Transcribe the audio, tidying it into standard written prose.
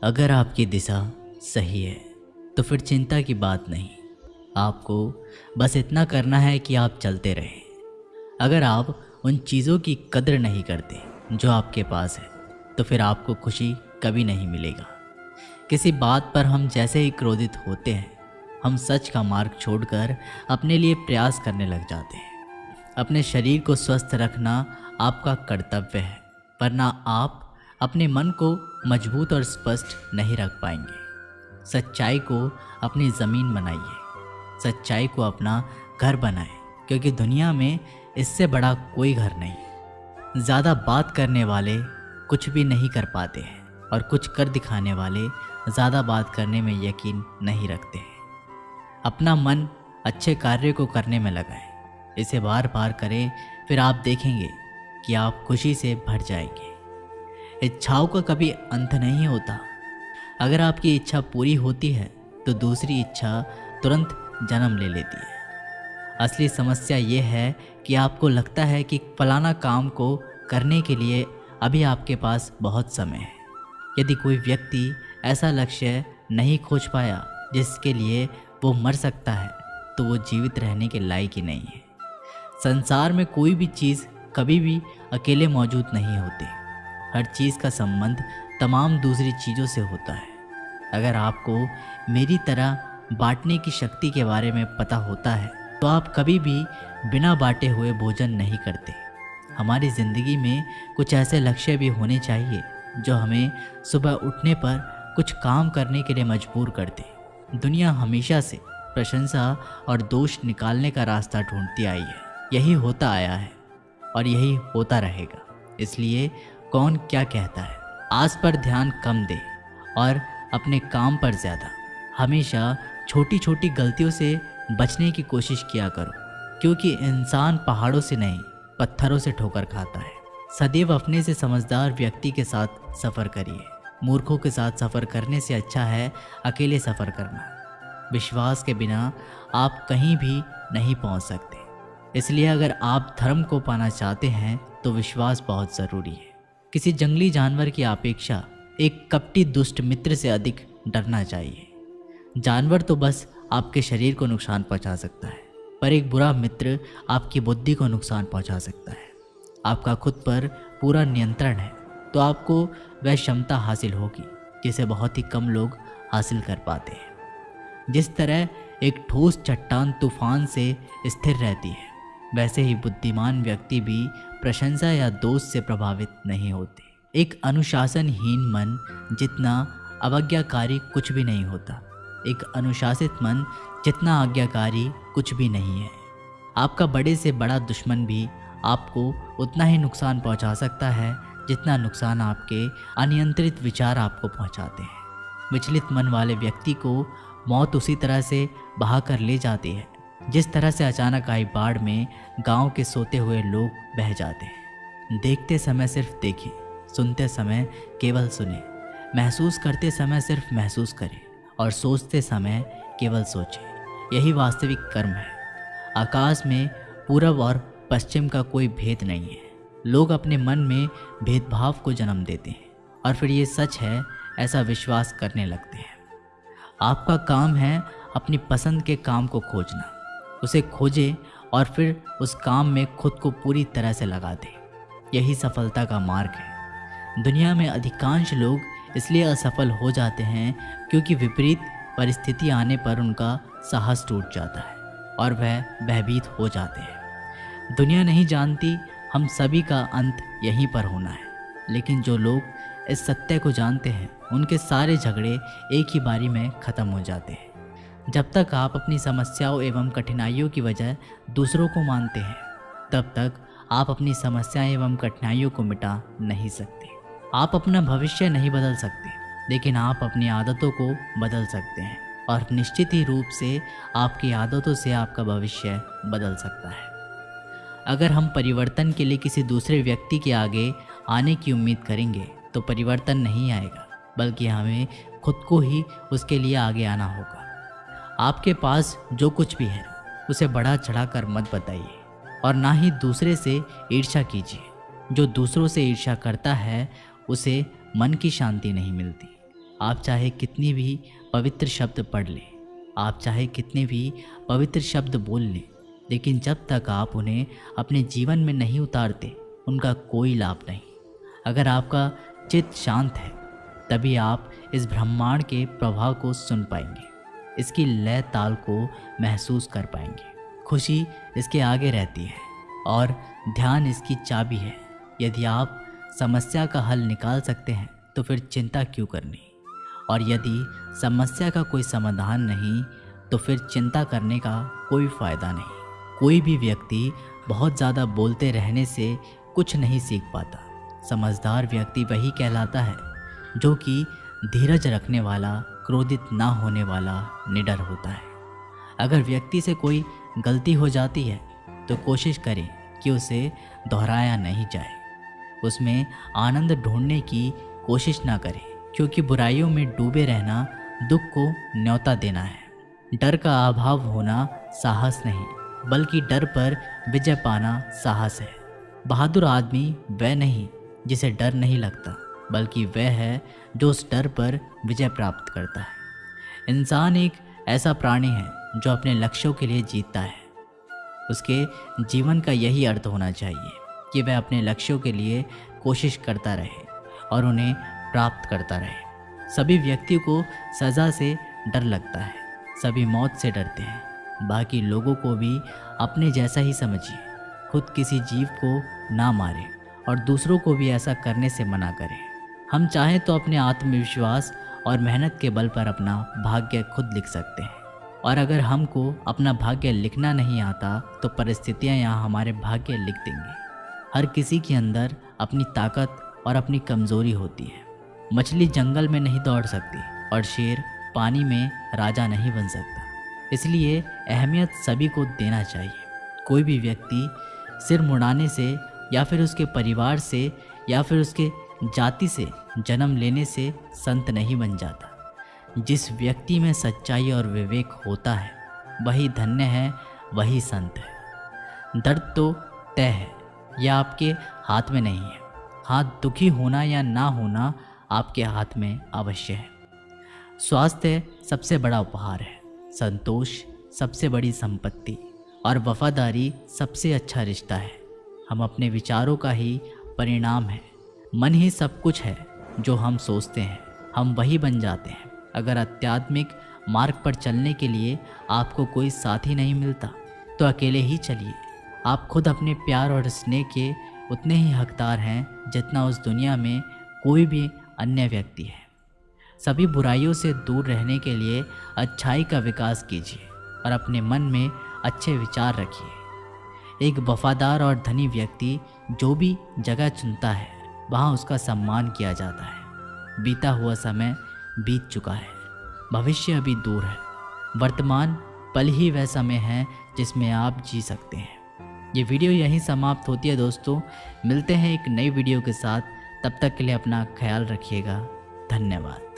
अगर आपकी दिशा सही है तो फिर चिंता की बात नहीं। आपको बस इतना करना है कि आप चलते रहें। अगर आप उन चीज़ों की कद्र नहीं करते जो आपके पास है तो फिर आपको खुशी कभी नहीं मिलेगा। किसी बात पर हम जैसे ही क्रोधित होते हैं, हम सच का मार्ग छोड़कर अपने लिए प्रयास करने लग जाते हैं। अपने शरीर को स्वस्थ रखना आपका कर्तव्य है, वरना आप अपने मन को मजबूत और स्पष्ट नहीं रख पाएंगे। सच्चाई को अपनी ज़मीन बनाइए, सच्चाई को अपना घर बनाएं, क्योंकि दुनिया में इससे बड़ा कोई घर नहीं। ज़्यादा बात करने वाले कुछ भी नहीं कर पाते हैं और कुछ कर दिखाने वाले ज़्यादा बात करने में यकीन नहीं रखते हैं। अपना मन अच्छे कार्य को करने में लगाएं, इसे बार बार करें, फिर आप देखेंगे कि आप खुशी से भर जाएंगे। इच्छाओं का कभी अंत नहीं होता। अगर आपकी इच्छा पूरी होती है तो दूसरी इच्छा तुरंत जन्म ले लेती है। असली समस्या ये है कि आपको लगता है कि फलाना काम को करने के लिए अभी आपके पास बहुत समय है। यदि कोई व्यक्ति ऐसा लक्ष्य नहीं खोज पाया जिसके लिए वो मर सकता है तो वो जीवित रहने के लायक ही नहीं है। संसार में कोई भी चीज़ कभी भी अकेले मौजूद नहीं होती। हर चीज़ का संबंध तमाम दूसरी चीज़ों से होता है। अगर आपको मेरी तरह बांटने की शक्ति के बारे में पता होता है तो आप कभी भी बिना बांटे हुए भोजन नहीं करते। हमारी ज़िंदगी में कुछ ऐसे लक्ष्य भी होने चाहिए जो हमें सुबह उठने पर कुछ काम करने के लिए मजबूर कर दे। दुनिया हमेशा से प्रशंसा और दोष निकालने का रास्ता ढूंढती आई है। यही होता आया है और यही होता रहेगा। इसलिए कौन क्या कहता है, आस पर ध्यान कम दे और अपने काम पर ज़्यादा। हमेशा छोटी छोटी गलतियों से बचने की कोशिश किया करो, क्योंकि इंसान पहाड़ों से नहीं पत्थरों से ठोकर खाता है। सदैव अपने से समझदार व्यक्ति के साथ सफ़र करिए। मूर्खों के साथ सफ़र करने से अच्छा है अकेले सफ़र करना। विश्वास के बिना आप कहीं भी नहीं पहुंच सकते। इसलिए अगर आप धर्म को पाना चाहते हैं तो विश्वास बहुत ज़रूरी है। किसी जंगली जानवर की अपेक्षा एक कपटी दुष्ट मित्र से अधिक डरना चाहिए। जानवर तो बस आपके शरीर को नुकसान पहुंचा सकता है, पर एक बुरा मित्र आपकी बुद्धि को नुकसान पहुंचा सकता है। आपका खुद पर पूरा नियंत्रण है तो आपको वह क्षमता हासिल होगी जिसे बहुत ही कम लोग हासिल कर पाते हैं। जिस तरह एक ठोस चट्टान तूफान से स्थिर रहती है, वैसे ही बुद्धिमान व्यक्ति भी प्रशंसा या दोष से प्रभावित नहीं होते। एक अनुशासनहीन मन जितना अवज्ञाकारी कुछ भी नहीं होता। एक अनुशासित मन जितना आज्ञाकारी कुछ भी नहीं है। आपका बड़े से बड़ा दुश्मन भी आपको उतना ही नुकसान पहुंचा सकता है जितना नुकसान आपके अनियंत्रित विचार आपको पहुंचाते हैं। विचलित मन वाले व्यक्ति को मौत उसी तरह से बहा कर ले जाती है जिस तरह से अचानक आई बाढ़ में गांव के सोते हुए लोग बह जाते हैं। देखते समय सिर्फ देखें, सुनते समय केवल सुने, महसूस करते समय सिर्फ महसूस करें और सोचते समय केवल सोचें। यही वास्तविक कर्म है। आकाश में पूरब और पश्चिम का कोई भेद नहीं है। लोग अपने मन में भेदभाव को जन्म देते हैं और फिर ये सच है ऐसा विश्वास करने लगते हैं। आपका काम है अपनी पसंद के काम को खोजना। उसे खोजें और फिर उस काम में खुद को पूरी तरह से लगा दें। यही सफलता का मार्ग है। दुनिया में अधिकांश लोग इसलिए असफल हो जाते हैं क्योंकि विपरीत परिस्थिति आने पर उनका साहस टूट जाता है और वह भयभीत हो जाते हैं। दुनिया नहीं जानती हम सभी का अंत यहीं पर होना है, लेकिन जो लोग इस सत्य को जानते हैं उनके सारे झगड़े एक ही बारी में ख़त्म हो जाते हैं। जब तक आप अपनी समस्याओं एवं कठिनाइयों की वजह दूसरों को मानते हैं, तब तक आप अपनी समस्याएं एवं कठिनाइयों को मिटा नहीं सकते। आप अपना भविष्य नहीं बदल सकते, लेकिन आप अपनी आदतों को बदल सकते हैं और निश्चित ही रूप से आपकी आदतों से आपका भविष्य बदल सकता है। अगर हम परिवर्तन के लिए किसी दूसरे व्यक्ति के आगे आने की उम्मीद करेंगे तो परिवर्तन नहीं आएगा, बल्कि हमें खुद को ही उसके लिए आगे आना होगा। आपके पास जो कुछ भी है उसे बढ़ा चढ़ाकर मत बताइए और ना ही दूसरे से ईर्ष्या कीजिए। जो दूसरों से ईर्ष्या करता है उसे मन की शांति नहीं मिलती। आप चाहे कितनी भी पवित्र शब्द पढ़ लें, आप चाहे कितने भी पवित्र शब्द बोल लें, लेकिन जब तक आप उन्हें अपने जीवन में नहीं उतारते उनका कोई लाभ नहीं। अगर आपका चित्त शांत है तभी आप इस ब्रह्मांड के प्रभाव को सुन पाएंगे, इसकी लय ताल को महसूस कर पाएंगे। खुशी इसके आगे रहती है और ध्यान इसकी चाबी है। यदि आप समस्या का हल निकाल सकते हैं तो फिर चिंता क्यों करनी, और यदि समस्या का कोई समाधान नहीं तो फिर चिंता करने का कोई फ़ायदा नहीं। कोई भी व्यक्ति बहुत ज़्यादा बोलते रहने से कुछ नहीं सीख पाता। समझदार व्यक्ति वही कहलाता है जो कि धीरज रखने वाला, क्रोधित ना होने वाला, निडर होता है। अगर व्यक्ति से कोई गलती हो जाती है तो कोशिश करें कि उसे दोहराया नहीं जाए, उसमें आनंद ढूंढने की कोशिश ना करें, क्योंकि बुराइयों में डूबे रहना दुख को न्योता देना है। डर का अभाव होना साहस नहीं, बल्कि डर पर विजय पाना साहस है। बहादुर आदमी वह नहीं जिसे डर नहीं लगता, बल्कि वह है जो उस डर पर विजय प्राप्त करता है। इंसान एक ऐसा प्राणी है जो अपने लक्ष्यों के लिए जीतता है। उसके जीवन का यही अर्थ होना चाहिए कि वह अपने लक्ष्यों के लिए कोशिश करता रहे और उन्हें प्राप्त करता रहे। सभी व्यक्ति को सज़ा से डर लगता है, सभी मौत से डरते हैं। बाकी लोगों को भी अपने जैसा ही समझिए। खुद किसी जीव को ना मारें और दूसरों को भी ऐसा करने से मना करें। हम चाहें तो अपने आत्मविश्वास और मेहनत के बल पर अपना भाग्य खुद लिख सकते हैं, और अगर हमको अपना भाग्य लिखना नहीं आता तो परिस्थितियां यहाँ हमारे भाग्य लिख देंगी। हर किसी के अंदर अपनी ताकत और अपनी कमज़ोरी होती है। मछली जंगल में नहीं दौड़ सकती और शेर पानी में राजा नहीं बन सकता, इसलिए अहमियत सभी को देना चाहिए। कोई भी व्यक्ति सिर मुड़ाने से या फिर उसके परिवार से या फिर उसके जाति से जन्म लेने से संत नहीं बन जाता। जिस व्यक्ति में सच्चाई और विवेक होता है वही धन्य है, वही संत है। दर्द तो तय है, यह आपके हाथ में नहीं है। हाथ दुखी होना या ना होना आपके हाथ में अवश्य है। स्वास्थ्य सबसे बड़ा उपहार है, संतोष सबसे बड़ी संपत्ति और वफादारी सबसे अच्छा रिश्ता है। हम अपने विचारों का ही परिणाम है। मन ही सब कुछ है, जो हम सोचते हैं हम वही बन जाते हैं। अगर आध्यात्मिक मार्ग पर चलने के लिए आपको कोई साथी नहीं मिलता तो अकेले ही चलिए। आप खुद अपने प्यार और स्नेह के उतने ही हकदार हैं जितना उस दुनिया में कोई भी अन्य व्यक्ति है। सभी बुराइयों से दूर रहने के लिए अच्छाई का विकास कीजिए और अपने मन में अच्छे विचार रखिए। एक वफादार और धनी व्यक्ति जो भी जगह चुनता है वहाँ उसका सम्मान किया जाता है। बीता हुआ समय बीत चुका है, भविष्य अभी दूर है। वर्तमान पल ही वह समय है जिसमें आप जी सकते हैं। ये वीडियो यहीं समाप्त होती है दोस्तों। मिलते हैं एक नई वीडियो के साथ, तब तक के लिए अपना ख्याल रखिएगा। धन्यवाद।